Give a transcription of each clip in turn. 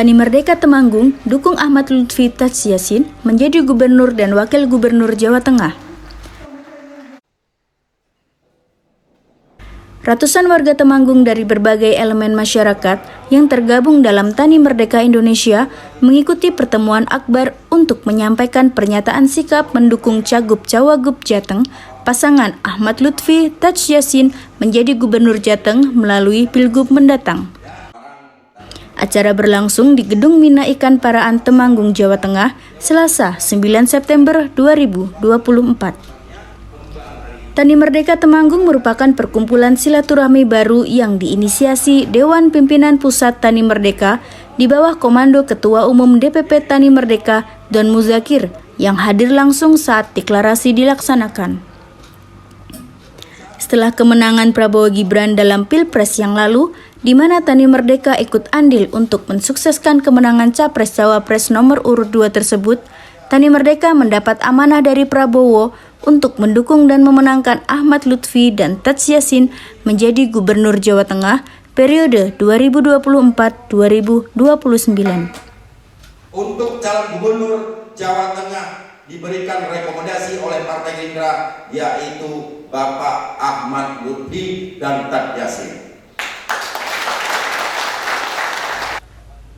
Tani Merdeka Temanggung dukung Ahmad Lutfi Taj Yassin menjadi Gubernur dan Wakil Gubernur Jawa Tengah. Ratusan warga Temanggung dari berbagai elemen masyarakat yang tergabung dalam Tani Merdeka Indonesia mengikuti pertemuan akbar untuk menyampaikan pernyataan sikap mendukung Cagup Cawagup Jateng pasangan Ahmad Lutfi Taj Yassin menjadi Gubernur Jateng melalui Pilgub mendatang. Acara berlangsung di Gedung Mina Ikan Paraan Temanggung, Jawa Tengah, Selasa 9 September 2024. Tani Merdeka Temanggung merupakan perkumpulan silaturahmi baru yang diinisiasi Dewan Pimpinan Pusat Tani Merdeka di bawah komando Ketua Umum DPP Tani Merdeka Don Muzakir yang hadir langsung saat deklarasi dilaksanakan. Setelah kemenangan Prabowo Gibran dalam Pilpres yang lalu, di mana Tani Merdeka ikut andil untuk mensukseskan kemenangan Capres-Cawapres nomor urut 2 tersebut, Tani Merdeka mendapat amanah dari Prabowo untuk mendukung dan memenangkan Ahmad Lutfi dan Taj Yassin menjadi Gubernur Jawa Tengah periode 2024-2029. Untuk calon Gubernur Jawa Tengah diberikan rekomendasi oleh Partai Gerindra, yaitu Bapak Ahmad Lutfi dan Taj Yassin.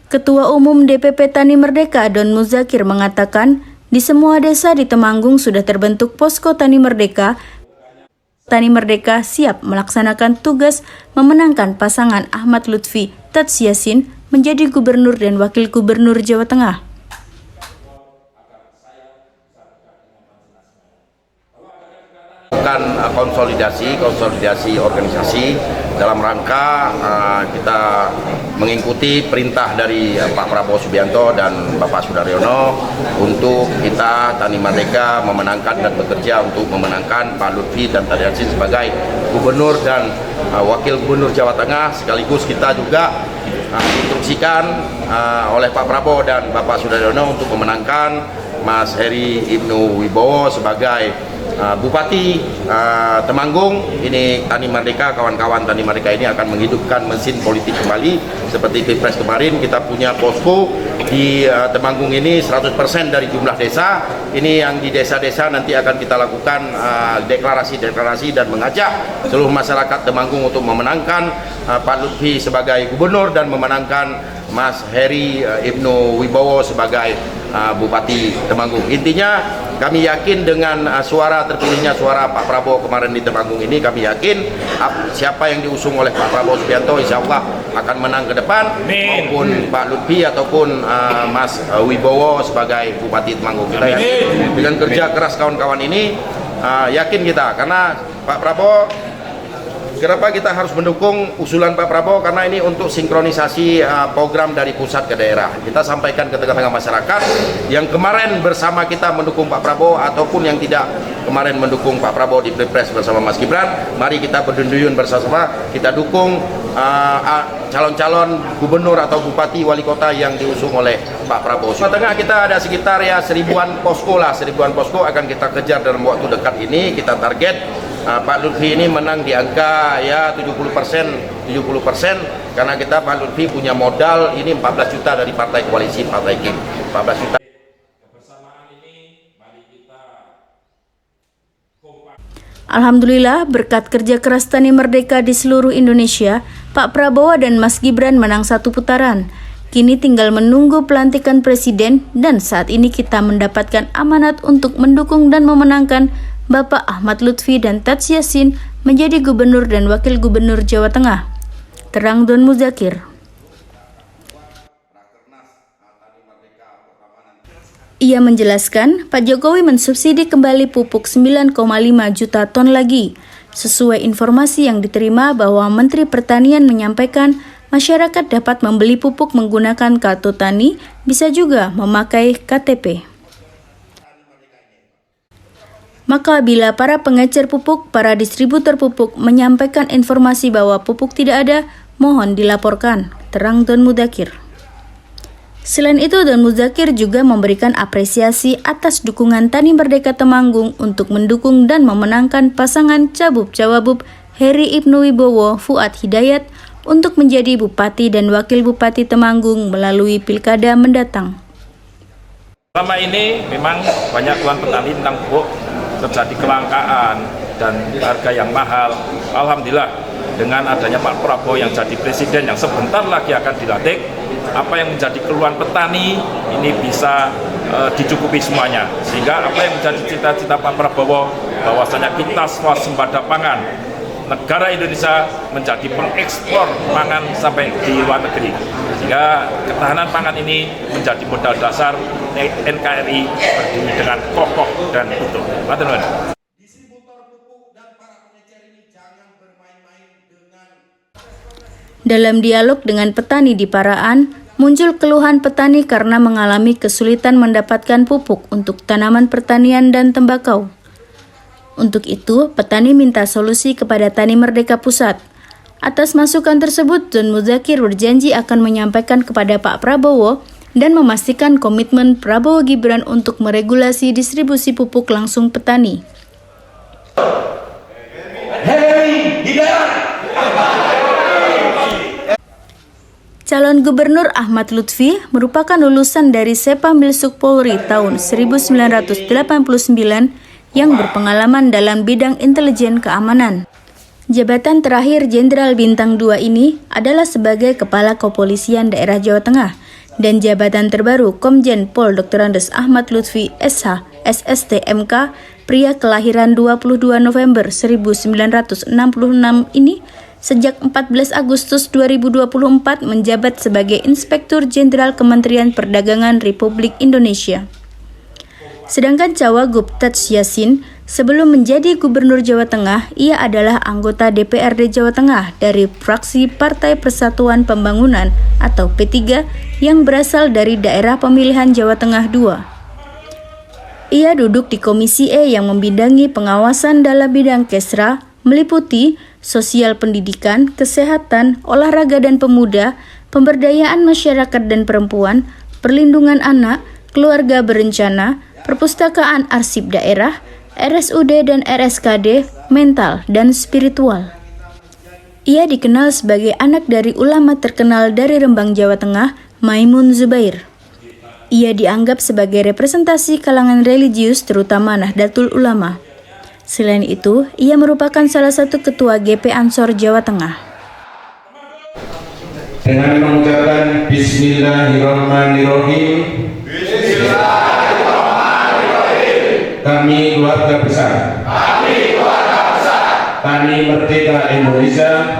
Ketua Umum DPP Tani Merdeka Don Muzakir mengatakan, di semua desa di Temanggung sudah terbentuk posko Tani Merdeka. Tani Merdeka siap melaksanakan tugas memenangkan pasangan Ahmad Lutfi Taj Yassin menjadi Gubernur dan Wakil Gubernur Jawa Tengah. konsolidasi organisasi dalam rangka kita mengikuti perintah dari Pak Prabowo Subianto dan Bapak Sudaryono untuk kita Tani Merdeka memenangkan dan bekerja untuk memenangkan Pak Lutfi dan Taj Yassin sebagai Gubernur dan Wakil Gubernur Jawa Tengah. Sekaligus kita juga diinstruksikan oleh Pak Prabowo dan Bapak Sudaryono untuk memenangkan Mas Heri Ibnu Wibowo sebagai Bupati Temanggung. Ini Tani Merdeka, kawan-kawan Tani Merdeka ini akan menghidupkan mesin politik kembali seperti Pilpres kemarin. Kita punya posko di Temanggung ini 100% dari jumlah desa. Ini yang di desa-desa nanti akan kita lakukan deklarasi dan mengajak seluruh masyarakat Temanggung untuk memenangkan Pak Lutfi sebagai Gubernur dan memenangkan Mas Heri Ibnu Wibowo sebagai Bupati Temanggung. Intinya kami yakin dengan suara terpilihnya suara Pak Prabowo kemarin di Temanggung ini, kami yakin siapa yang diusung oleh Pak Prabowo Subianto insya Allah akan menang ke depan, maupun Pak Lutfi ataupun Mas Wibowo sebagai Bupati Temanggung. Kita yakin dengan kerja keras kawan-kawan ini, yakin kita, karena Pak Prabowo, kenapa kita harus mendukung usulan Pak Prabowo? Karena ini untuk sinkronisasi program dari pusat ke daerah. Kita sampaikan ke tengah-tengah masyarakat yang kemarin bersama kita mendukung Pak Prabowo ataupun yang tidak kemarin mendukung Pak Prabowo di Pilpres bersama Mas Gibran. Mari kita berduyun bersama, kita dukung calon-calon gubernur atau bupati wali kota yang diusung oleh Pak Prabowo. Jawa Tengah kita ada sekitar seribuan posko akan kita kejar dalam waktu dekat ini. Kita target Pak Lutfi ini menang di angka 70%, karena kita Pak Lutfi punya modal ini 14 juta dari partai koalisi Partai Kim, 14 juta. Alhamdulillah, berkat kerja keras Tani Merdeka di seluruh Indonesia, Pak Prabowo dan Mas Gibran menang satu putaran. Kini tinggal menunggu pelantikan presiden, dan saat ini kita mendapatkan amanat untuk mendukung dan memenangkan Bapak Ahmad Lutfi dan Taj Yassin menjadi Gubernur dan Wakil Gubernur Jawa Tengah. Terang Don Muzakir. Ia menjelaskan, Pak Jokowi mensubsidi kembali pupuk 9,5 juta ton lagi. Sesuai informasi yang diterima bahwa Menteri Pertanian menyampaikan masyarakat dapat membeli pupuk menggunakan kartu tani, bisa juga memakai KTP. Maka bila para pengecer pupuk, para distributor pupuk menyampaikan informasi bahwa pupuk tidak ada, mohon dilaporkan. Terang Don Muzakir. Selain itu, Don Muzakir juga memberikan apresiasi atas dukungan Tani Merdeka Temanggung untuk mendukung dan memenangkan pasangan Cagup Cawagup Heri Ibnu Wibowo Fuad Hidayat untuk menjadi Bupati dan Wakil Bupati Temanggung melalui Pilkada mendatang. Selama ini memang banyak keluhan petani tentang pupuk terjadi kelangkaan dan harga yang mahal. Alhamdulillah dengan adanya Pak Prabowo yang jadi presiden yang sebentar lagi akan dilantik, apa yang menjadi keluhan petani ini bisa dicukupi semuanya. Sehingga apa yang menjadi cita-cita Pak Prabowo bahwasanya kita swasembada pangan, negara Indonesia menjadi pengekspor pangan sampai di luar negeri. Sehingga ketahanan pangan ini menjadi modal dasar NKRI berdiri dengan kokoh dan utuh. Distributor pupuk dan para pengecer ini jangan bermain-main dengan. Dalam dialog dengan petani di Paraan, muncul keluhan petani karena mengalami kesulitan mendapatkan pupuk untuk tanaman pertanian dan tembakau. Untuk itu, petani minta solusi kepada Tani Merdeka Pusat. Atas masukan tersebut, Zon Muzakir berjanji akan menyampaikan kepada Pak Prabowo dan memastikan komitmen Prabowo Gibran untuk meregulasi distribusi pupuk langsung petani. Calon Gubernur Ahmad Lutfi merupakan lulusan dari Sepambilsuk Polri tahun 1989 yang berpengalaman dalam bidang intelijen keamanan. Jabatan terakhir Jenderal Bintang 2 ini adalah sebagai Kepala Kepolisian Daerah Jawa Tengah dan jabatan terbaru Komjen Pol Dr. Andes Ahmad Lutfi SH, SST MK, pria kelahiran 22 November 1966 ini sejak 14 Agustus 2024 menjabat sebagai Inspektur Jenderal Kementerian Perdagangan Republik Indonesia. Sedangkan Cawagup Taj Yassin, sebelum menjadi Gubernur Jawa Tengah, ia adalah anggota DPRD Jawa Tengah dari fraksi Partai Persatuan Pembangunan atau P3 yang berasal dari daerah pemilihan Jawa Tengah II. Ia duduk di Komisi E yang membidangi pengawasan dalam bidang Kesra, meliputi sosial pendidikan, kesehatan, olahraga dan pemuda, pemberdayaan masyarakat dan perempuan, perlindungan anak, keluarga berencana, perpustakaan arsip daerah, RSUD dan RSKD, mental dan spiritual. Ia dikenal sebagai anak dari ulama terkenal dari Rembang, Jawa Tengah, Maimun Zubair. Ia dianggap sebagai representasi kalangan religius terutama Nahdlatul Ulama. Selain itu, ia merupakan salah satu ketua GP Ansor Jawa Tengah. Dengan mengucapkan Bismillahirrahmanirrahim. Kami keluarga besar Tani Merdeka Indonesia,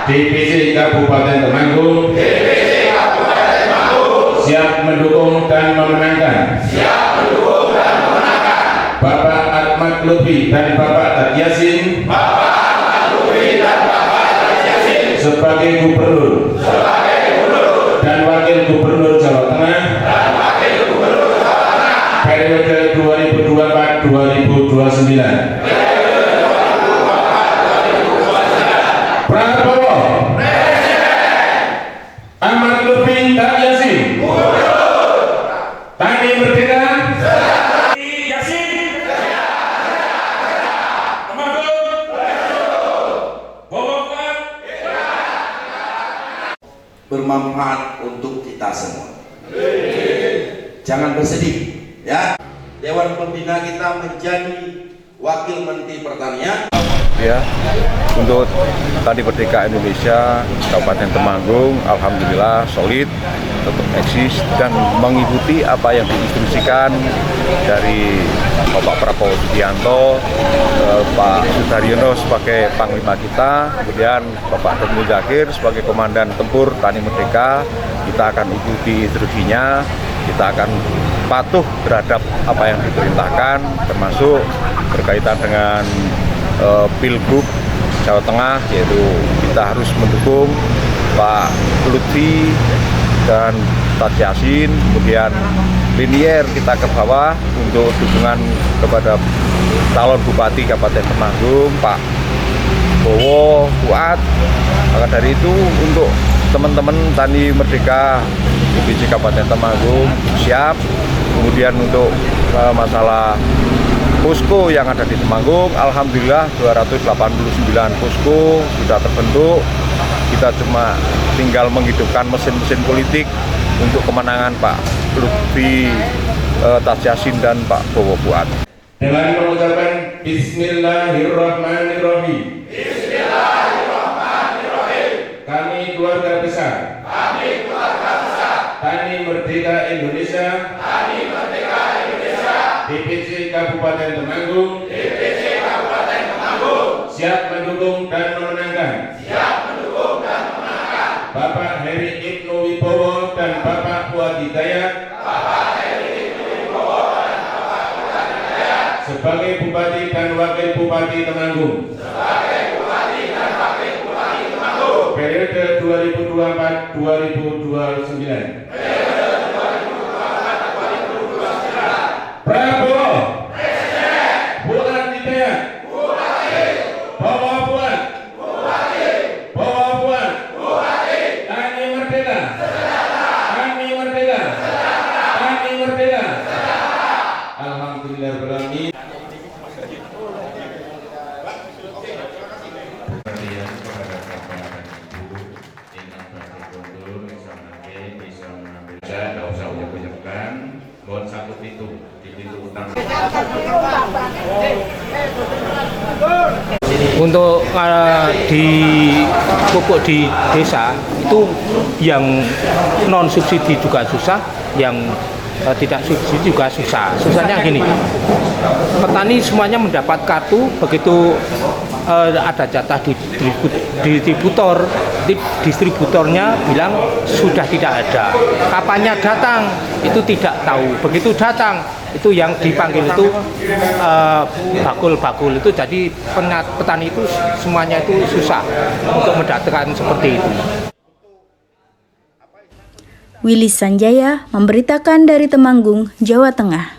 DPC Kabupaten Temanggung, siap mendukung dan memenangkan Bapak Ahmad Lutfi dan Bapak Taj Yassin sebagai Gubernur dan Wakil Gubernur Jawa Tengah periode 2024-2029. Prabowo, Ahmad Lutfi, Taj Yassin, Tani Merdeka, bermanfaat untuk kita semua. Jangan bersedih, ya. Dewan Pembina kita menjadi Wakil Menteri Pertanian. Ya, untuk Tani Merdeka Indonesia Kabupaten Temanggung, alhamdulillah solid, tetap eksis dan mengikuti apa yang diinstruksikan dari Bapak Prabowo Subianto, Pak Sudaryono sebagai Panglima kita, kemudian Bapak Zon Muzakir sebagai Komandan Tempur Tani Merdeka. Kita akan ikuti instruksinya, kita akan patuh terhadap apa yang diperintahkan, termasuk berkaitan dengan Pilgub Jawa Tengah, yaitu kita harus mendukung Pak Lutfi dan Taj Yassin, kemudian linier kita ke bawah untuk dukungan kepada calon Bupati Kabupaten Temanggung, Pak Bowo Fuad. Maka dari itu untuk teman-teman Tani Merdeka DPC Kabupaten Temanggung siap. Kemudian untuk masalah posko yang ada di Temanggung. Alhamdulillah 289 posko sudah terbentuk. Kita cuma tinggal menghidupkan mesin-mesin politik untuk kemenangan Pak Lutfi Tadsyasin dan Pak Bowo Fuad. Dengan mengucapkan Bismillahirrahmanirrahim. Bismillahirrahmanirrahim. Kami keluarga besar. Tani Merdeka Indonesia. DPC Kabupaten Temanggung. Siap mendukung dan memenangkan. Bapak Heri Ibnu Wibowo dan Bapak Fuad Hidayat. Sebagai Bupati dan Wakil Bupati Temanggung. Periode 2024-2029. Prabowo. Fuad Hidayat. Bowo Fuad. Bowo Fuad. Tani Merdeka. Tani Merdeka. Tani Merdeka. Alhamdulillahirrahmanirrahim. Untuk di pupuk di desa itu yang non subsidi juga susah, yang tidak subsidi juga susah. Susahnya gini, petani semuanya mendapat kartu, begitu ada jatah distributor, distributornya bilang sudah tidak ada. Kapannya datang itu tidak tahu. Begitu datang itu yang dipanggil itu bakul-bakul itu, jadi petani itu semuanya itu susah untuk mendatangkan seperti itu. Willy Sanjaya memberitakan dari Temanggung, Jawa Tengah.